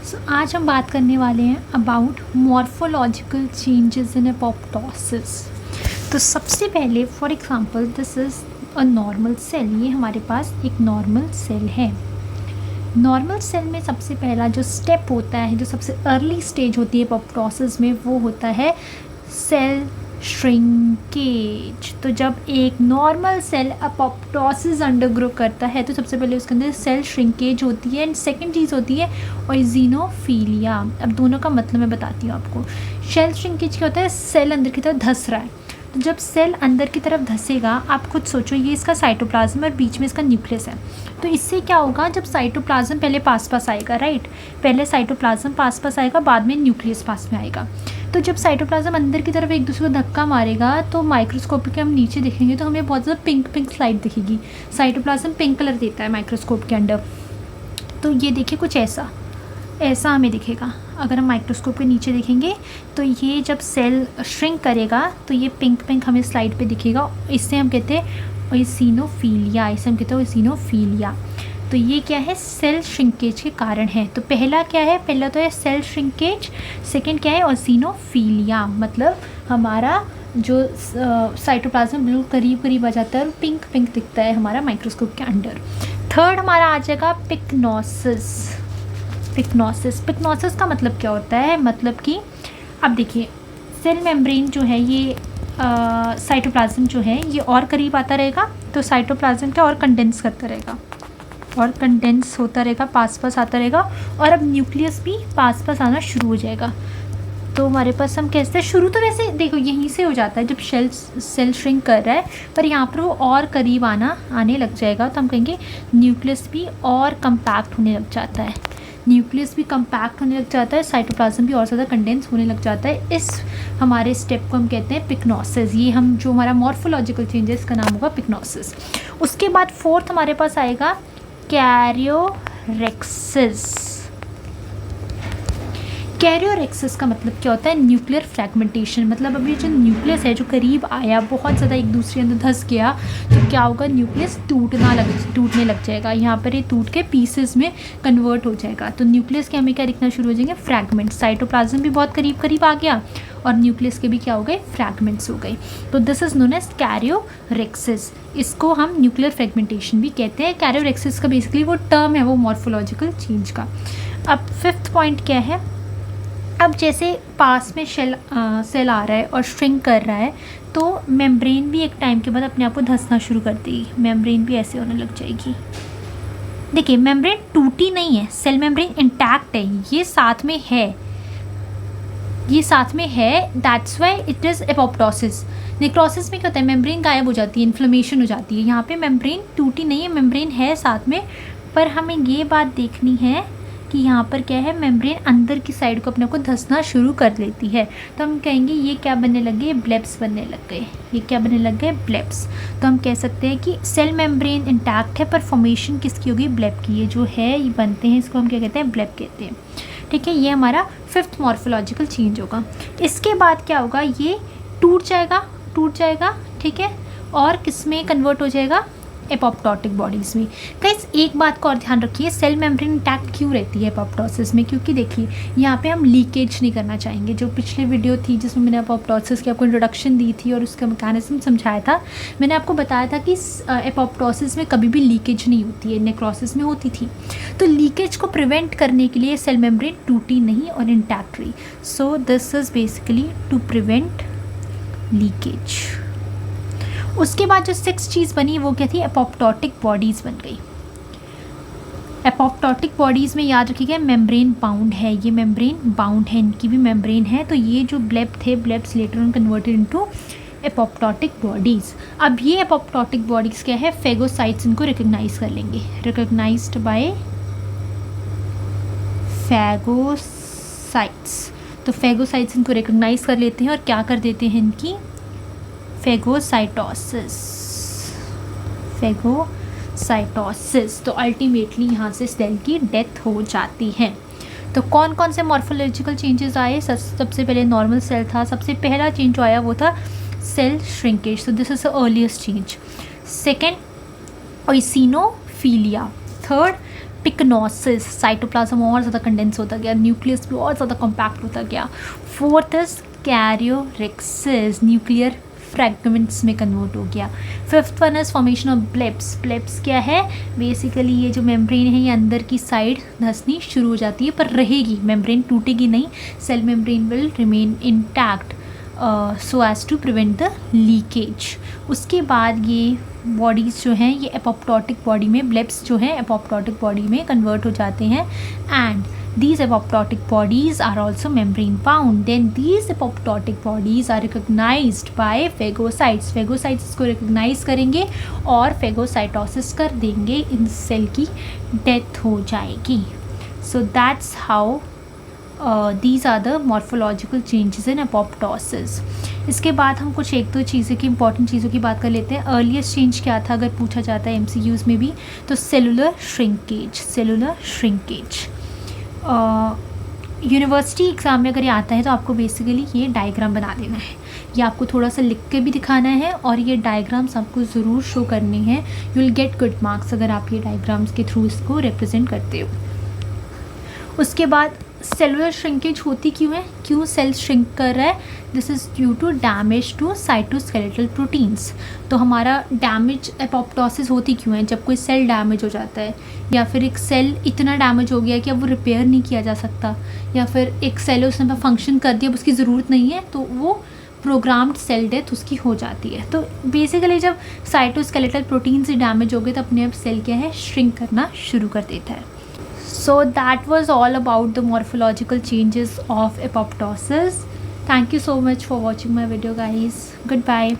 आज हम बात करने वाले हैं about morphological changes in apoptosis. तो सबसे पहले for example this is a normal cell. ये हमारे पास एक नॉर्मल सेल है। नॉर्मल सेल में सबसे पहला जो स्टेप होता है, जो सबसे अर्ली स्टेज होती है एपोप्टोसिस में, वो होता है सेल श्रिंकेज। तो जब एक नॉर्मल सेल एपोप्टोसिस अंडरगो करता है तो सबसे पहले उसके अंदर सेल श्रिंकेज होती है एंड सेकंड चीज़ होती है ओइजिनोफिलिया। अब दोनों का मतलब मैं बताती हूँ आपको। सेल श्रिंकेज क्या होता है? सेल अंदर की तरफ धंस रहा है। तो जब सेल अंदर की तरफ धंसेगा, आप खुद सोचो, ये इसका साइटोप्लाज्म और बीच में इसका न्यूक्लियस है। तो इससे क्या होगा? जब साइटोप्लाज्म पहले पास आएगा, राइट, पहले साइटोप्लाज्म पास आएगा, बाद में न्यूक्लियस पास में आएगा। तो जब साइटोप्लाज्म अंदर की तरफ एक दूसरे को धक्का मारेगा तो माइक्रोस्कोप के हम नीचे देखेंगे तो हमें बहुत ज़्यादा पिंक स्लाइड दिखेगी। साइटोप्लाज्म पिंक कलर देता है माइक्रोस्कोप के अंदर। तो ये देखिए कुछ ऐसा हमें दिखेगा। अगर हम माइक्रोस्कोप के नीचे देखेंगे तो ये जब सेल श्रिंक करेगा तो ये पिंक हमें स्लाइड पे दिखेगा। इससे हम कहते हैं ओइसिनोफिलिया। तो ये क्या है? सेल श्रिंकेज के कारण है। तो पहला क्या है? पहला तो है सेल श्रिंकेज, सेकंड क्या है? ओइसिनोफिलिया। मतलब हमारा जो साइटोप्लाज्म बिल्कुल करीब आ जाता है और पिंक दिखता है हमारा माइक्रोस्कोप के अंदर। थर्ड हमारा आ जाएगा पिक्नोसिस का मतलब क्या होता है? मतलब कि अब देखिए, सेल मेम्ब्रेन जो है, ये साइटोप्लाज्म जो है ये और करीब आता रहेगा तो साइटोप्लाज्म क्या और कंडेंस करता रहेगा और कंडेंस होता रहेगा, पास आता रहेगा। और अब न्यूक्लियस भी पास आना शुरू हो जाएगा। तो हमारे पास हम कहते हैं, शुरू तो वैसे देखो यहीं से हो जाता है जब सेल श्रिंक कर रहा है, पर यहाँ पर वो और करीब आने लग जाएगा तो हम कहेंगे न्यूक्लियस भी और कम्पैक्ट होने लग जाता है। साइटोप्लाज्म भी और ज़्यादा कंडेंस होने लग जाता है। इस हमारे स्टेप को हम कहते हैं पिक्नोसिस। ये हम जो हमारा मॉर्फोलॉजिकल चेंजेस का नाम होगा पिक्नोसिस। उसके बाद फोर्थ हमारे पास आएगा कैरियोरेक्सिस का मतलब क्या होता है? Nuclear fragmentation. मतलब अभी जो न्यूक्लियस है जो करीब आया, बहुत ज़्यादा एक दूसरे अंदर धंस गया, तो क्या होगा? न्यूक्लियस टूटने लग जाएगा। यहाँ पर ये टूट के पीसेस में कन्वर्ट हो जाएगा। तो न्यूक्लियस के हमें क्या दिखना शुरू हो जाएंगे? फ्रैगमेंट। साइटोप्लाज्म भी बहुत करीब आ गया और न्यूक्लियस के भी क्या हो गए? फ्रैगमेंट्स हो गए। तो दिस इज़ नोन एज कैरियोरेक्सिस। इसको हम न्यूक्लियर फ्रैगमेंटेशन भी कहते हैं। कैरियोरेक्सिस का बेसिकली वो टर्म है, वो मॉर्फोलॉजिकल चेंज का। अब फिफ्थ पॉइंट क्या है? अब जैसे पास में सेल आ रहा है और श्रिंक कर रहा है तो मेम्ब्रेन भी एक टाइम के बाद अपने आप को धंसना शुरू कर देगी। मेम्ब्रेन भी ऐसे होने लग जाएगी। देखिए, मेम्ब्रेन टूटी नहीं है, सेल मेम्ब्रेन इंटैक्ट है, ये साथ में है। That's why it is apoptosis. Necrosis में क्या होता है? मेम्ब्रेन गायब हो जाती है, इन्फ्लेमेशन हो जाती है। यहाँ पे मेम्ब्रेन टूटी नहीं है, मेम्ब्रेन है साथ में। पर हमें ये बात देखनी है कि यहाँ पर क्या है? मेम्ब्रेन अंदर की साइड को अपने को धंसना शुरू कर लेती है। तो हम कहेंगे ये क्या बनने लग गए? ब्लेब्स बनने लग गए। ये क्या बनने लग गए? ब्लेब्स। तो हम कह सकते हैं कि सेल मेम्ब्रेन इंटैक्ट है पर फॉर्मेशन किसकी होगी? ब्लेब की। ये जो है ये बनते हैं, इसको हम क्या कहते हैं? ब्लेब कहते हैं। ठीक है, ये हमारा फिफ्थ मॉर्फोलॉजिकल चेंज होगा। इसके बाद क्या होगा? ये टूट जाएगा, ठीक है, और किस में कन्वर्ट हो जाएगा? एपोप्टोटिक बॉडीज़ में। गाइस, एक बात को और ध्यान रखिए, सेल मेम्ब्रेन इंटैक्ट क्यों रहती है एपोप्टोसिस में? क्योंकि देखिए यहाँ पे हम लीकेज नहीं करना चाहेंगे। जो पिछली वीडियो थी जिसमें मैंने एपोप्टोसिस की आपको इंट्रोडक्शन दी थी और उसका मैकेनिज्म समझाया था, मैंने आपको बताया था कि एपोप्टोसिस में कभी भी लीकेज नहीं होती है, नेक्रोसिस में होती थी। तो लीकेज को प्रिवेंट करने के लिए सेल मेम्ब्रेन टूटी नहीं और इंटैक्ट रही। So this is basically to prevent leakage. उसके बाद जो सिक्स चीज़ बनी वो क्या थी? एपोप्टोटिक बॉडीज़ बन गई। एपोप्टोटिक बॉडीज़ में याद रखिएगा मेम्ब्रेन बाउंड है, ये मेम्ब्रेन बाउंड है, इनकी भी मेम्ब्रेन है। तो ये जो ब्लेब थे, blebs later on converted into apoptotic bodies. अब ये एपोप्टोटिक बॉडीज़ क्या है? फेगोसाइट्स इनको रिकग्नाइज कर लेंगे। Recognized by phagocytes. तो फेगोसाइट्स इनको रिकग्नाइज कर लेते हैं और क्या कर देते हैं? इनकी फेगोसाइटोसिस। तो अल्टीमेटली यहाँ से सेल की डेथ हो जाती है। तो कौन कौन से मॉर्फोलॉजिकल चेंजेस आए? सबसे पहले नॉर्मल सेल था। सबसे पहला चेंज जो आया वो था cell shrinkage. So this is the earliest change. Second, eosinophilia. Third, pyknosis, cytoplasm और ज़्यादा कंडेंस होता गया, न्यूक्लियस भी और ज़्यादा कॉम्पैक्ट होता गया। फोर्थ इज कैरियोरेक्सिस, न्यूक्लियर फ्रैगमेंट्स में कन्वर्ट हो गया। Fifth one is formation of blips. Blips क्या है, बेसिकली ये जो मेम्ब्रेन है ये अंदर की साइड धंसनी शुरू हो जाती है, पर रहेगी, मेम्ब्रेन टूटेगी नहीं, cell membrane will remain intact so as to prevent the leakage. उसके बाद ये बॉडीज़ जो हैं ये एपोप्टोटिक बॉडी में, ब्लिप्स जो हैं एपोप्टोटिक बॉडी में कन्वर्ट हो जाते हैं, and these apoptotic bodies are also membrane bound. Then these apoptotic bodies are recognized by phagocytes. Phagocytes इसको recognize करेंगे और phagocytosis कर देंगे, इन सेल की डेथ हो जाएगी. So that's how these are the morphological changes in apoptosis. इसके बाद हम कुछ एक दो चीज़ें की इंपॉर्टेंट चीज़ों की बात कर लेते हैं. अर्लीस्ट चेंज क्या था अगर पूछा जाता है MCQs में भी, तो सेलुलर श्रिंकेज. यूनिवर्सिटी एग्ज़ाम में अगर ये आता है तो आपको बेसिकली ये डायग्राम बना देना है, ये आपको थोड़ा सा लिख के भी दिखाना है और ये डायग्राम्स आपको ज़रूर शो करने हैं. You will get good marks अगर आप ये डायग्राम्स के थ्रू इसको रिप्रेजेंट करते हो. उसके बाद सेलुलर श्रिंकेज होती क्यों है, क्यों सेल श्रिंक कर रहा है, this is due to damage to cytoskeletal proteins. तो हमारा डैमेज एपोप्टोसिस होती क्यों है, जब कोई सेल डैमेज हो जाता है या फिर एक सेल इतना डैमेज हो गया कि अब वो रिपेयर नहीं किया जा सकता, या फिर एक सेल उसने फंक्शन कर दिया अब उसकी ज़रूरत नहीं है, तो वो प्रोग्राम्ड सेल डेथ उसकी हो जाती है. तो बेसिकली जब साइटोस्केलेटल प्रोटीन से डैमेज हो गए तो अपने आप सेल क्या है, श्रिंक करना शुरू कर देता है. So that was all about the morphological changes of apoptosis. Thank you so much for watching my video, guys. Goodbye.